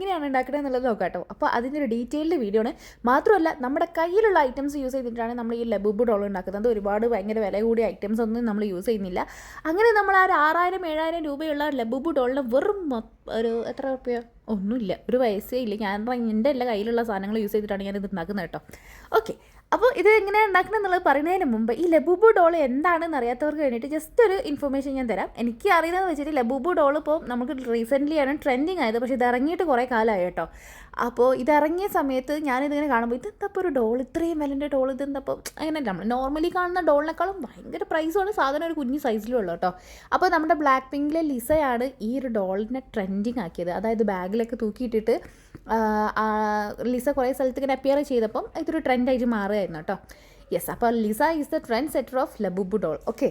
എങ്ങനെയാണ് ഉണ്ടാക്കുന്നത് എന്നുള്ളത് നോക്കാം കേട്ടോ. അപ്പോൾ അതിൻ്റെ ഒരു ഡീറ്റെയിൽഡ് വീഡിയോ ആണ്. മാത്രമല്ല നമ്മുടെ കയ്യിലുള്ള ഐറ്റംസ് യൂസ് ചെയ്തിട്ടാണ് നമ്മൾ ഈ ലബൂബ് ഡോൾ ഉണ്ടാക്കുന്നത്. ഒരുപാട് ഭയങ്കര വില കൂടിയ ഐറ്റംസ് ഒന്നും നമ്മൾ യൂസ് ചെയ്യുന്നില്ല. അങ്ങനെ നമ്മൾ ആ ഒരു 6000-7000 രൂപയുള്ള ലബൂബ് ഡോളിന് വെറും ഒരു എത്ര രൂപയോ ഒന്നുമില്ല, ഒരു പൈസയേ ഇല്ല. ഞാൻ എൻ്റെ എല്ലാ കയ്യിലുള്ള സാധനങ്ങൾ യൂസ് ചെയ്തിട്ടാണ് ഞാനിത് ഉണ്ടാക്കുന്നത് കേട്ടോ. ഓക്കെ, അപ്പോൾ ഇത് എങ്ങനെയാണ് ഉണ്ടാക്കുന്നത് എന്നുള്ളത് പറയുന്നതിന് മുമ്പ് ഈ ലബൂബ് ഡോൾ എന്താണെന്ന് അറിയാത്തവർക്ക് വേണ്ടിയിട്ട് ജസ്റ്റ് ഒരു ഇൻഫർമേഷൻ ഞാൻ തരാം. എനിക്ക് അറിയുന്നതെന്ന് വെച്ചിട്ട് ലബൂബ് ഡോൾ ഇപ്പോൾ നമുക്ക് റീസെൻ്റ്ലിയാണ് ട്രെൻഡിങ് ആയത്, പക്ഷേ ഇത് ഇറങ്ങിയിട്ട് കുറേ കാലമായി കേട്ടോ. അപ്പോൾ ഇതിറങ്ങിയ സമയത്ത് ഞാനിതിങ്ങനെ കാണുമ്പോൾ ഇതെന്തപ്പോൾ ഒരു ഡോൾ, ഇത്രയും വിലൻ്റെ ഡോൾ, ഇതെന്തപ്പോൾ അങ്ങനെ നമ്മൾ നോർമലി കാണുന്ന ഡോളിനേക്കാളും ഭയങ്കര പ്രൈസുമാണ്. സാധനം ഒരു കുഞ്ഞ് സൈസിലും ഉള്ളൂ കേട്ടോ. അപ്പോൾ നമ്മുടെ ബ്ലാക്ക് പിങ്കിലെ ലിസയാണ് ഈ ഒരു ഡോളിനെ ട്രെൻഡിങ് ആക്കിയത്. അതായത് ബാഗിലൊക്കെ തൂക്കിയിട്ടിട്ട് ലിസ കുറേ സ്ഥലത്ത് ഇങ്ങനെ അപ്പിയർ ചെയ്തപ്പം ഇതൊരു ട്രെൻഡായിട്ട് മാറുകയായിരുന്നു കേട്ടോ. യെസ്, അപ്പോൾ Lisa is the trend setter of Labubu doll. Okay,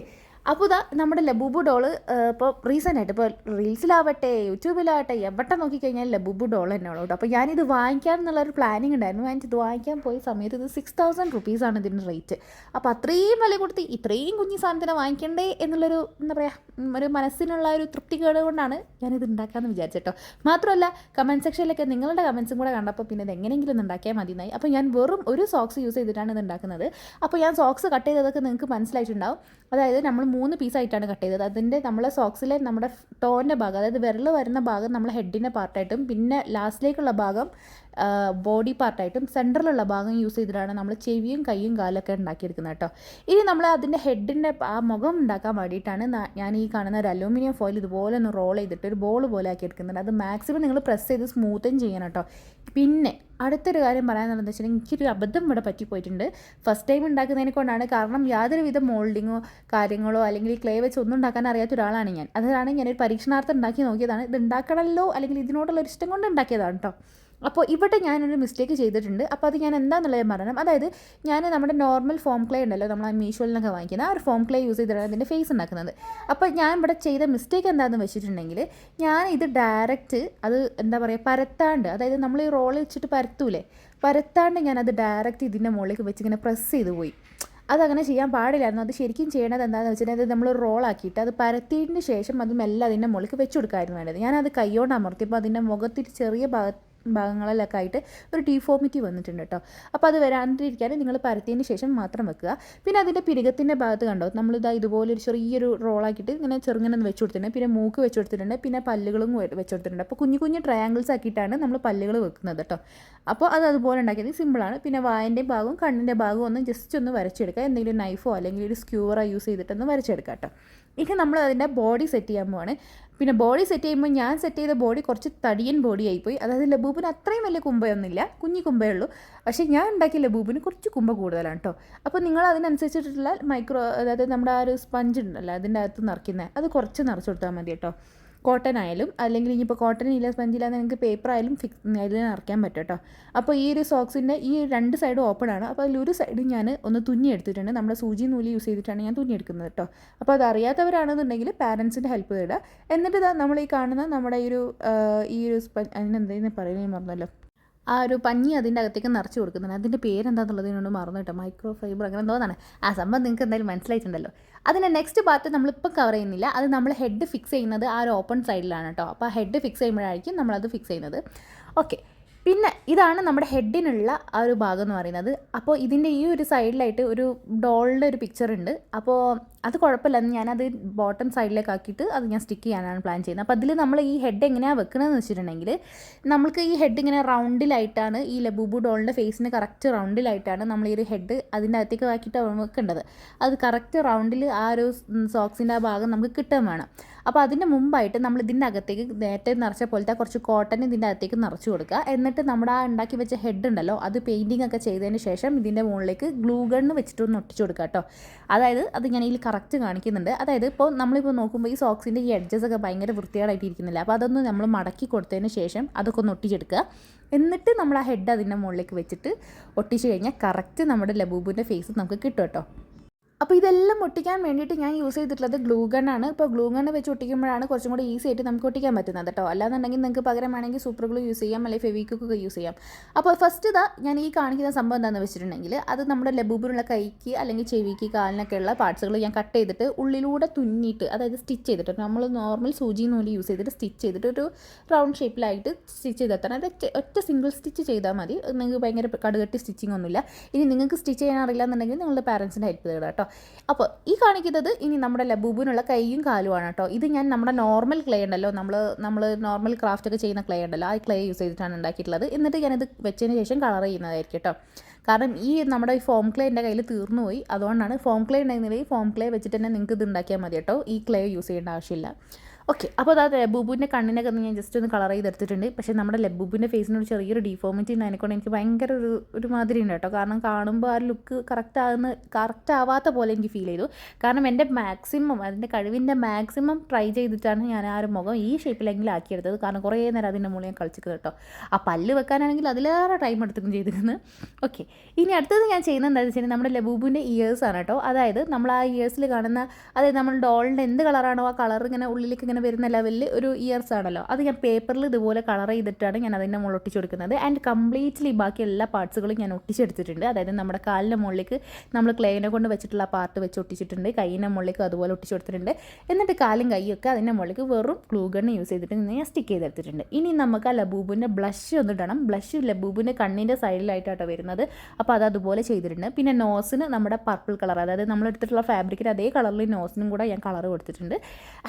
അപ്പോൾ ഇതാ നമ്മുടെ ലബൂബ് ഡോള് ഇപ്പോൾ റീസെൻ്റായിട്ട് ഇപ്പോൾ റീൽസിലാവട്ടെ യൂട്യൂബിലാവട്ടെ എവിടെ നോക്കിക്കഴിഞ്ഞാൽ ലബൂബ് ഡോൾ തന്നെ ഉള്ളൂ കേട്ടോ. അപ്പോൾ ഞാനിത് വാങ്ങിക്കാൻ എന്നുള്ളൊരു പ്ലാനിങ് ഉണ്ടായിരുന്നു. ഞാനിത് വാങ്ങിക്കാൻ പോയ സമയത്ത് ഇത് 6000 റുപ്പീസാണ് ഇതിൻ്റെ റേറ്റ്. അപ്പോൾ അത്രയും വില കൊടുത്ത് ഇത്രയും കുഞ്ഞി സാധനത്തിനെ വാങ്ങിക്കണ്ടേ എന്നുള്ളൊരു എന്താ പറയുക ഒരു മനസ്സിനുള്ള ഒരു തൃപ്തികേട് കൊണ്ടാണ് ഞാനിത് ഉണ്ടാക്കാമെന്ന് വിചാരിച്ചിട്ടോ. മാത്രമല്ല കമൻറ്റ് സെക്ഷനിലൊക്കെ നിങ്ങളുടെ കമൻസും കൂടെ കണ്ടപ്പോൾ പിന്നെ ഇത് എങ്ങനെയെങ്കിലും ഒന്ന് ഉണ്ടാക്കിയാൽ മതിയായി. അപ്പോൾ ഞാൻ വെറും ഒരു സോക്സ് യൂസ് ചെയ്തിട്ടാണ് ഇത് ഉണ്ടാക്കുന്നത്. അപ്പോൾ ഞാൻ സോക്സ് കട്ട് ചെയ്തതൊക്കെ നിങ്ങൾക്ക് മനസ്സിലായിട്ടുണ്ടാവും. അതായത് നമ്മൾ 3 പീസായിട്ടാണ് കട്ട് ചെയ്തത്. അതിൻ്റെ നമ്മളെ സോക്സിലെ നമ്മുടെ ടോൻ്റെ ഭാഗം, അതായത് വിരൽ വരുന്ന ഭാഗം നമ്മളെ ഹെഡിൻ്റെ പാർട്ടായിട്ടും പിന്നെ ലാസ്റ്റിലേക്കുള്ള ഭാഗം ബോഡി പാർട്ടായിട്ടും സെൻറ്ററിലുള്ള ഭാഗം യൂസ് ചെയ്തിട്ടാണ് നമ്മൾ ചെവിയും കൈയും കാലൊക്കെ ഉണ്ടാക്കിയെടുക്കുന്നത് കേട്ടോ. ഇനി നമ്മൾ അതിൻ്റെ ഹെഡിൻ്റെ ആ മുഖം ഉണ്ടാക്കാൻ വേണ്ടിയിട്ടാണ് ഞാൻ ഈ കാണുന്ന ഒരു അലൂമിനിയം ഫോയിൽ ഇതുപോലെ ഒന്ന് റോൾ ചെയ്തിട്ട് ഒരു ബോൾ പോലെ ആക്കി എടുക്കുന്നുണ്ട്. അത് മാക്സിമം നിങ്ങൾ പ്രസ് ചെയ്ത് സ്മൂത്തും ചെയ്യണം കേട്ടോ. പിന്നെ അടുത്തൊരു കാര്യം പറയാനുള്ളതെന്ന് വെച്ചിട്ടുണ്ടെങ്കിൽ എനിക്കൊരു അബദ്ധം ഇവിടെ പറ്റിപ്പോയിട്ടുണ്ട്. ഫസ്റ്റ് ടൈം ഉണ്ടാക്കുന്നതിനെ കൊണ്ടാണ്. കാരണം യാതൊരുവിധ മോൾഡിങ്ങോ കാര്യങ്ങളോ അല്ലെങ്കിൽ ഈ ക്ലേ വെച്ച് ഒന്നും ഉണ്ടാക്കാൻ അറിയാത്ത ഒരാളാണ് ഞാൻ. അതാണ് ഞാനൊരു പരീക്ഷണാർത്ഥം ഉണ്ടാക്കി നോക്കിയതാണ്. ഇത് ഉണ്ടാക്കണമല്ലോ അല്ലെങ്കിൽ ഇതിനോടുള്ള ഒരു ഇഷ്ടം കൊണ്ട് ഉണ്ടാക്കിയതാണ് കേട്ടോ. അപ്പോൾ ഇവിടെ ഞാനൊരു മിസ്റ്റേക്ക് ചെയ്തിട്ടുണ്ട്. അപ്പോൾ അത് ഞാൻ എന്താണെന്നുള്ളത് ഞാൻ പറയണം. അതായത് ഞാൻ നമ്മുടെ നോർമൽ ഫോം ക്ലേ ഉണ്ടല്ലോ, നമ്മൾ മീഷോയിൽ നിന്നൊക്കെ വാങ്ങിക്കുന്ന ആ ഒരു ഫോം ക്ലേ യൂസ് ചെയ്തിട്ടാണ് അതിൻ്റെ ഫേസ് ഉണ്ടാക്കുന്നത്. അപ്പോൾ ഞാൻ ഇവിടെ ചെയ്ത മിസ്റ്റേക്ക് എന്താണെന്ന് വെച്ചിട്ടുണ്ടെങ്കിൽ ഞാൻ ഇത് ഡയറക്റ്റ് അത് എന്താ പറയുക പരത്താണ്ട്, അതായത് നമ്മൾ ഈ റോൾ വെച്ചിട്ട് പരത്താണ്ട് ഞാനത് ഡയറക്റ്റ് ഇതിൻ്റെ മുകളിലേക്ക് വെച്ച് ഇങ്ങനെ പ്രസ് ചെയ്ത് പോയി. അതങ്ങനെ ചെയ്യാൻ പാടില്ലായിരുന്നു. അത് ശരിക്കും ചെയ്യണത് എന്താണെന്ന് വെച്ചിട്ടുണ്ടെങ്കിൽ നമ്മൾ റോളാക്കിയിട്ട് അത് പരത്തിയതിന് ശേഷം അത് മെല്ലെ അതിൻ്റെ മുകളിലേക്ക് വെച്ച് കൊടുക്കാമായിരുന്നു വേണ്ടത്. ഞാനത് കൈകൊണ്ട് അമർത്തിയപ്പോൾ അതിൻ്റെ മുഖത്തിൽ ചെറിയ ഭാഗങ്ങളിലൊക്കെ ആയിട്ട് ഒരു ഡീഫോമിറ്റി വന്നിട്ടുണ്ട് കേട്ടോ. അപ്പോൾ അത് വരാണ്ടിരിക്കാൻ നിങ്ങൾ പരത്തിയതിന് ശേഷം മാത്രം വെക്കുക. പിന്നെ അതിൻ്റെ പിരികത്തിൻ്റെ ഭാഗത്ത് കണ്ടോ നമ്മളിതാ ഇതുപോലെ ഒരു ചെറിയൊരു റോളാക്കിയിട്ട് ഇങ്ങനെ ചെറുങ്ങനെ വെച്ച് കൊടുത്തിട്ടുണ്ട്. പിന്നെ മൂക്ക് വെച്ച് കൊടുത്തിട്ടുണ്ട്, പിന്നെ പല്ലുകളും വെച്ച് കൊടുത്തിട്ടുണ്ട്. അപ്പോൾ കുഞ്ഞു കുഞ്ഞു ട്രയാങ്കിൾസ് ആക്കിയിട്ടാണ് നമ്മൾ പല്ലുകൾ വെക്കുന്നത് കേട്ടോ. അപ്പോൾ അത് അതുപോലെ ഉണ്ടാക്കിയത് സിമ്പിളാണ്. പിന്നെ വായൻ്റെ ഭാഗവും കണ്ണിൻ്റെ ഭാഗവും ഒന്ന് ജസ്റ്റ് ഒന്ന് വരച്ചെടുക്കുക. എന്തെങ്കിലും നൈഫോ അല്ലെങ്കിൽ ഒരു സ്ക്യൂറോ യൂസ് ചെയ്തിട്ടൊന്ന് വരച്ചെടുക്കുക കേട്ടോ. ഇനി നമ്മൾ അതിൻ്റെ ബോഡി സെറ്റ് ചെയ്യാൻ പോവാണ്. പിന്നെ ബോഡി സെറ്റ് ചെയ്യുമ്പോൾ ഞാൻ സെറ്റ് ചെയ്ത ബോഡി കുറച്ച് തടിയൻ ബോഡി ആയിപ്പോയി. അതായത് ലബൂബിന് അത്രയും വലിയ കുമ്പയൊന്നുമില്ല, കുഞ്ഞി കുമ്പയേ ഉള്ളൂ. പക്ഷേ ഞാൻ ഉണ്ടാക്കിയ ലബൂബിന് കുറച്ച് കുമ്പ കൂടുതലാണ് കേട്ടോ. അപ്പോൾ നിങ്ങൾ അതിനനുസരിച്ചിട്ടുള്ള അതായത് നമ്മുടെ ആ ഒരു സ്പഞ്ച് ഉണ്ടല്ലോ അതിൻ്റെ അകത്ത് നിറയ്ക്കുന്നത് അത് കുറച്ച് നിറച്ച് കൊടുത്താൽ മതി കേട്ടോ. കോട്ടൺ ആയാലും അല്ലെങ്കിൽ ഇനിയിപ്പോൾ കോട്ടൺ ഇല്ല സ്പഞ്ചില്ലാതെ നിങ്ങൾക്ക് പേപ്പർ ആയാലും അതിൽ നിറയ്ക്കാൻ പറ്റും കേട്ടോ. അപ്പോൾ ഈ ഒരു സോക്സിൻ്റെ ഈ 2 സൈഡും ഓപ്പൺ ആണ്. അപ്പോൾ അതിലൊരു സൈഡ് ഞാൻ ഒന്ന് തുന്നി എടുത്തിട്ടുണ്ട്. നമ്മുടെ സൂചി നൂല് യൂസ് ചെയ്തിട്ടാണ് ഞാൻ തുന്നി എടുക്കുന്നത് കേട്ടോ. അപ്പോൾ അത് അറിയാത്തവരാണെന്നുണ്ടെങ്കിൽ പാരൻസിൻ്റെ ഹെൽപ്പ് തേടുക. എന്നിട്ട് ഇതാ നമ്മൾ ഈ കാണുന്ന നമ്മുടെ ഈ ഒരു അതിനെന്തെങ്കിലും പറയുന്നത് മറന്നല്ലോ, ആ ഒരു പഞ്ഞി അതിൻ്റെ അകത്തേക്ക് നിറച്ച് കൊടുക്കുന്നുണ്ട്. അതിൻ്റെ പേരെന്താണെന്നുള്ളത് എന്നോട് മറന്നു കേട്ടോ. മൈക്രോ ഫൈബർ അങ്ങനെ എന്തോന്നാണ് ആ സംഭവം. നിങ്ങൾക്ക് എന്തായാലും മനസ്സിലായിട്ടുണ്ടല്ലോ. അതിൻ്റെ നെക്സ്റ്റ് പാർട്ട് നമ്മളിപ്പോൾ കവർ ചെയ്യുന്നില്ല. അത് നമ്മൾ ഹെഡ് ഫിക്സ് ചെയ്യുന്നത് ആ ഒരു ഓപ്പൺ സൈഡിലാണ് കേട്ടോ. അപ്പോൾ ആ ഹെഡ് ഫിക്സ് ചെയ്യുമ്പോഴായിരിക്കും നമ്മളത് ഫിക്സ് ചെയ്യുന്നത്. ഓക്കെ, പിന്നെ ഇതാണ് നമ്മുടെ ഹെഡിനുള്ള ആ ഒരു ഭാഗം എന്ന് പറയുന്നത്. അപ്പോൾ ഇതിൻ്റെ ഈ ഒരു സൈഡിലായിട്ട് ഒരു ഡോളിൻ്റെ ഒരു പിക്ചർ ഉണ്ട്. അപ്പോൾ അത് കുഴപ്പമില്ല, ഞാനത് ബോട്ടം സൈഡിലേക്ക് ആക്കിയിട്ട് അത് ഞാൻ സ്റ്റിക്ക് ചെയ്യാനാണ് പ്ലാൻ ചെയ്യുന്നത്. അപ്പോൾ അതിൽ നമ്മൾ ഈ ഹെഡ് എങ്ങനെയാണ് വെക്കുന്നതെന്ന് വെച്ചിട്ടുണ്ടെങ്കിൽ നമുക്ക് ഈ ഹെഡ് ഇങ്ങനെ റൗണ്ടിലായിട്ടാണ് ഈ ലബൂബു ഡോളിൻ്റെ ഫേസിന് കറക്റ്റ് റൗണ്ടിലായിട്ടാണ് നമ്മൾ ഈ ഒരു ഹെഡ് അതിൻ്റെ അകത്തേക്ക് ആക്കിയിട്ട് വെക്കേണ്ടത്. അത് കറക്റ്റ് റൗണ്ടിൽ ആ ഒരു സോക്സിൻ്റെ ആ ഭാഗം നമുക്ക് കിട്ടാൻ വേണം. അപ്പോൾ അതിൻ്റെ മുമ്പായിട്ട് നമ്മൾ ഇതിൻ്റെ അകത്തേക്ക് നേരത്തെ നിറച്ച പോലത്തെ കുറച്ച് കോട്ടൺ ഇതിൻ്റെ അകത്തേക്ക് നിറച്ച് കൊടുക്കുക. എന്നിട്ട് നമ്മുടെ ആ ഉണ്ടാക്കി വെച്ച ഹെഡ് ഉണ്ടല്ലോ അത് പെയിൻറ്റിംഗ് ഒക്കെ ചെയ്തതിന് ശേഷം ഇതിൻ്റെ മുകളിലേക്ക് ഗ്ലൂ ഗണ്ണ് വെച്ചിട്ടൊന്ന് ഒട്ടിച്ച് കൊടുക്കുക കേട്ടോ. അതായത് അത് ഞാൻ ഇതിൽ കറക്റ്റ് കാണിക്കുന്നുണ്ട്. അതായത് ഇപ്പോൾ നമ്മളിപ്പോൾ നോക്കുമ്പോൾ ഈ സോക്സിൻ്റെ ഈ എഡ്ജസ് ഒക്കെ ഭയങ്കര വൃത്തികേടായിട്ട് ഇരിക്കുന്നില്ല. അപ്പോൾ അതൊന്ന് നമ്മൾ മടക്കി കൊടുത്തതിന് ശേഷം അതൊക്കെ ഒന്ന് ഒട്ടിച്ചെടുക്കുക. എന്നിട്ട് നമ്മൾ ആ ഹെഡ് അതിൻ്റെ മുകളിലേക്ക് വെച്ചിട്ട് ഒട്ടിച്ച് കഴിഞ്ഞാൽ കറക്റ്റ് നമ്മുടെ ലബൂബിൻ്റെ ഫേസ് നമുക്ക് കിട്ടും കേട്ടോ. അപ്പോൾ ഇതെല്ലാം ഒട്ടിക്കാൻ വേണ്ടിയിട്ട് ഞാൻ യൂസ് ചെയ്തിട്ടുള്ളത് ഗ്ലൂ ഗണ്ണാണ്. ഇപ്പോൾ ഗ്ലൂ ഗണ്ണ് വെച്ച് ഒട്ടിക്കുമ്പോഴാണ് കുറച്ചും കൂടി ഈസി ആയിട്ട് നമുക്ക് ഒട്ടിക്കാൻ പറ്റുന്നത് കേട്ടോ. അല്ലാന്നുണ്ടെങ്കിൽ നിങ്ങൾക്ക് പകരം വേണമെങ്കിൽ സൂപ്പർ ഗ്ലൂ യൂസ് ചെയ്യാം, അല്ലെങ്കിൽ ഫെവിക്വിക്ക് യൂസ് ചെയ്യാം. അപ്പോൾ ഫസ്റ്റ് ഞാൻ ഈ കാണിക്കുന്ന സംഭവം എന്താണെന്ന് വെച്ചിട്ടുണ്ടെങ്കിൽ അത് നമ്മുടെ ലബൂബിനുള്ള കൈക്ക് അല്ലെങ്കിൽ ചെവിക്ക് കാലിനൊക്കെ ഉള്ള പാർട്സുകൾ ഞാൻ കട്ട് ചെയ്തിട്ട് ഉള്ളിലൂടെ തുന്നിയിട്ട്, അതായത് സ്റ്റിച്ച് ചെയ്തിട്ട്, നമ്മൾ നോർമൽ സൂചി നൂല് യൂസ് ചെയ്തിട്ട് സ്റ്റിച്ച് ചെയ്തിട്ട് ഒരു റൗണ്ട് ഷേപ്പിലായിട്ട് സ്റ്റിച്ച് ചെയ്തെത്തണം. അത് ഒറ്റ സിംഗിൾ സ്റ്റിച്ച് ചെയ്താൽ മതി. നിങ്ങൾക്ക് ഭയങ്കര കടുകട്ടി സ്റ്റിച്ചിങ് ഒന്നുമില്ല. ഇനി നിങ്ങൾക്ക് സ്റ്റിച്ച് ചെയ്യാൻ അറിയില്ല എന്നുണ്ടെങ്കിൽ നിങ്ങളുടെ പാരൻസിൻ്റെ ഹെൽപ്പ് തേടുക കേട്ടോ. അപ്പോൾ ഈ കാണിക്കുന്നത് ഇനി നമ്മുടെ ലബൂബിനുള്ള കൈയും കാലുമാണ് കേട്ടോ. ഇത് ഞാൻ നമ്മുടെ നോർമൽ ക്ലേ ഉണ്ടല്ലോ, നമ്മൾ നോർമൽ ക്രാഫ്റ്റ് ഒക്കെ ചെയ്യുന്ന ക്ലേ ഉണ്ടല്ലോ, ആ ക്ലേ യൂസ് ചെയ്തിട്ടാണ് ഉണ്ടാക്കിയിട്ടുള്ളത്. എന്നിട്ട് ഞാനിത് വെച്ചതിന് ശേഷം കളർ ചെയ്യുന്നതായിരിക്കും കേട്ടോ. കാരണം ഈ നമ്മുടെ ഈ ഫോം ക്ലേ എൻ്റെ കയ്യിൽ തീർന്നു പോയി. അതുകൊണ്ടാണ് ഫോം ക്ലേ ഉണ്ടെങ്കിൽ ഫോം ക്ലേ വെച്ചിട്ട് തന്നെ നിങ്ങൾക്ക് ഇത് ഉണ്ടാക്കിയാൽ മതി കേട്ടോ. ഈ ക്ലേ യൂസ് ചെയ്യേണ്ട ആവശ്യമില്ല. ഓക്കെ, അപ്പോൾ അതായത് ലബൂബിൻ്റെ കണ്ണിനൊക്കെ ഞാൻ ജസ്റ്റ് ഒന്ന് കളർ ചെയ്തെടുത്തിട്ടുണ്ട്. പക്ഷേ നമ്മുടെ ലബൂബിൻ്റെ ഫേസിനൊരു ചെറിയൊരു ഡിഫോമിറ്റി ഉണ്ട്. അതിനെക്കൊണ്ട് എനിക്ക് ഭയങ്കര ഒരു മാതിരി ഉണ്ട് കേട്ടോ. കാരണം കാണുമ്പോൾ ആ ലുക്ക് കറക്റ്റ് ആവാത്ത പോലെ എനിക്ക് ഫീൽ ചെയ്തു. കാരണം എൻ്റെ മാക്സിമം, അതിൻ്റെ കഴിവിൻ്റെ മാക്സിമം ട്രൈ ചെയ്തിട്ടാണ് ഞാൻ ആ ഒരു മുഖം ഈ ഷേപ്പിലെങ്കിലും ആക്കിയെടുത്തത്. കാരണം കുറേ നേരം അതിൻ്റെ മുകളിൽ ഞാൻ കളിച്ചത് കേട്ടോ. ആ പല്ല് വെക്കാനാണെങ്കിൽ അതിലേറെ ടൈം എടുത്തും ചെയ്തിരുന്നു. ഓക്കെ, ഇനി അടുത്തത് ഞാൻ ചെയ്യുന്നത് എന്താണെന്ന് വെച്ചാൽ നമ്മുടെ ലബൂബിൻ്റെ ഇയേഴ്സ് ആണ് കേട്ടോ. അതായത് നമ്മൾ ആ ഇയേഴ്സിൽ കാണുന്ന, അതായത് നമ്മൾ ഡോളിൻ്റെ എന്ത് കളറാണോ ആ കളർ ഇങ്ങനെ ഉള്ളിലേക്ക് ഇങ്ങനെ വരുന്ന ലെവലിൽ ഒരു ഇയേഴ്സ് ആണല്ലോ, അത് ഞാൻ പേപ്പറിൽ ഇതുപോലെ കളർ ചെയ്തിട്ടാണ് ഞാൻ അതിൻ്റെ മുകളിൽ ഒട്ടിച്ചു കൊടുക്കുന്നത്. ആൻഡ് കംപ്ലീറ്റ്ലി ബാക്കി എല്ലാ പാർട്സുകളും ഞാൻ ഒട്ടിച്ചെടുത്തിട്ടുണ്ട്. അതായത് നമ്മുടെ കാലിൻ്റെ മുകളിലേക്ക് നമ്മൾ ക്ലേനെ കൊണ്ട് വെച്ചിട്ടുള്ള ആ പാർട്ട് വെച്ച് ഒട്ടിച്ചിട്ടുണ്ട്. കൈയിൻ്റെ മുകളിലേക്ക് അതുപോലെ ഒട്ടിച്ചു കൊടുത്തിട്ടുണ്ട്. എന്നിട്ട് കാലും കൈയൊക്കെ അതിൻ്റെ മുകളിലേക്ക് വെറും ഗ്ലൂ ഗണ്ണ് യൂസ് ചെയ്തിട്ട് ഞാൻ സ്റ്റിക്ക് ചെയ്തെടുത്തിട്ടുണ്ട്. ഇനി നമുക്ക് ആ ലബൂബിൻ്റെ ബ്ലഷ് ഒന്ന് ഇടണം. ബ്ലഷ് ലബൂബിൻ്റെ കണ്ണിൻ്റെ സൈഡിലായിട്ടാണ് വരുന്നത്. അപ്പോൾ അത് അതുപോലെ ചെയ്തിട്ടുണ്ട്. പിന്നെ നോസിന് നമ്മുടെ പർപ്പിൾ കളർ, അതായത് നമ്മൾ എടുത്തിട്ടുള്ള ഫാബ്രിക്കിൻ്റെ അതേ കളറിൽ നോസിനും കൂടെ ഞാൻ കളർ കൊടുത്തിട്ടുണ്ട്.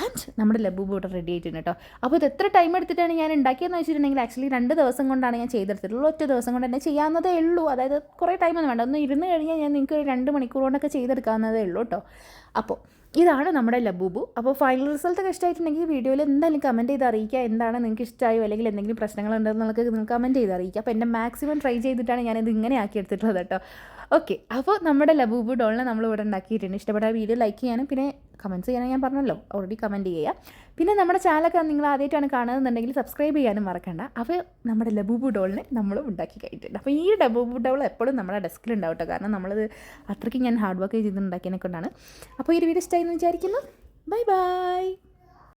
ആൻഡ് നമ്മുടെ ലബൂബ് ഇവിടെ റെഡി ആയിട്ടുണ്ട് കേട്ടോ. അപ്പോൾ ഇത് എത്ര ടൈം എടുത്തിട്ടാണ് ഞാൻ ഉണ്ടാക്കിയെന്ന് വെച്ചിട്ടുണ്ടെങ്കിൽ ആക്ച്വലി 2 ദിവസം കൊണ്ടാണ് ഞാൻ ചെയ്തെടുത്തിട്ടുള്ളൂ. ഒറ്റ ദിവസം കൊണ്ട് തന്നെ ചെയ്യാവുന്നതേ ഉള്ളൂ. അതായത് കുറേ ടൈമൊന്നും വേണ്ട, ഒന്ന് ഇരുന്ന് കഴിഞ്ഞാൽ ഞാൻ നിങ്ങൾക്ക് 2 മണിക്കൂർ കൊണ്ടൊക്കെ ചെയ്തെടുക്കാവുന്നതേ ഉള്ളൂ കേട്ടോ. അപ്പോൾ ഇതാണ് നമ്മുടെ ലബൂബു. അപ്പോൾ ഫൈനൽ റിസൾട്ടൊക്കെ ഇഷ്ടമായിട്ടുണ്ടെങ്കിൽ വീഡിയോയിൽ എന്തായാലും കമൻറ്റ് ചെയ്ത് അറിയിക്കുക. എന്താണ് നിങ്ങൾക്ക് ഇഷ്ടമായോ അല്ലെങ്കിൽ എന്തെങ്കിലും പ്രശ്നങ്ങളുണ്ടെന്നൊക്കെ നിങ്ങൾക്ക് കമൻറ്റ് ചെയ്ത് അറിയിക്കുക. അപ്പോൾ എൻ്റെ മാക്സിമം ട്രൈ ചെയ്തിട്ടാണ് ഞാനിത് ഇങ്ങനെ ആക്കി എടുത്തിട്ടുള്ളത് കേട്ടോ. ഓക്കെ, അപ്പോൾ നമ്മുടെ ലബൂബു ഡോളിനെ നമ്മൾ ഇവിടെ ഉണ്ടാക്കിയിട്ടുണ്ട്. ഇഷ്ടപ്പെട്ട വീഡിയോ ലൈക്ക് ചെയ്യാനും പിന്നെ കമൻറ്റ്സ് ചെയ്യാനും ഞാൻ പറഞ്ഞല്ലോ, ഓൾറെഡി കമൻറ്റ് ചെയ്യുക. പിന്നെ നമ്മുടെ ചാനലൊക്കെ നിങ്ങൾ ആദ്യമായിട്ടാണ് കാണുന്നുണ്ടെങ്കിൽ സബ്സ്ക്രൈബ് ചെയ്യാനും മറക്കണ്ട. അപ്പോൾ നമ്മുടെ ലബൂബു ഡോളിനെ നമ്മളും ഉണ്ടാക്കി കഴിഞ്ഞിട്ടുണ്ട്. അപ്പോൾ ഈ ലബൂബു ഡോൾ എപ്പോഴും നമ്മുടെ ഡെസ്കിലുണ്ടാവും കേട്ടോ. കാരണം നമ്മളത് അത്രയ്ക്ക് ഞാൻ ഹാർഡ് വർക്ക് ചെയ്തുണ്ടാക്കിയതിനെ കൊണ്ടാണ്. അപ്പോൾ ഈ ഒരു വീഡിയോ ഇഷ്ടമായി എന്ന് വിചാരിക്കുന്നു. Bye bye.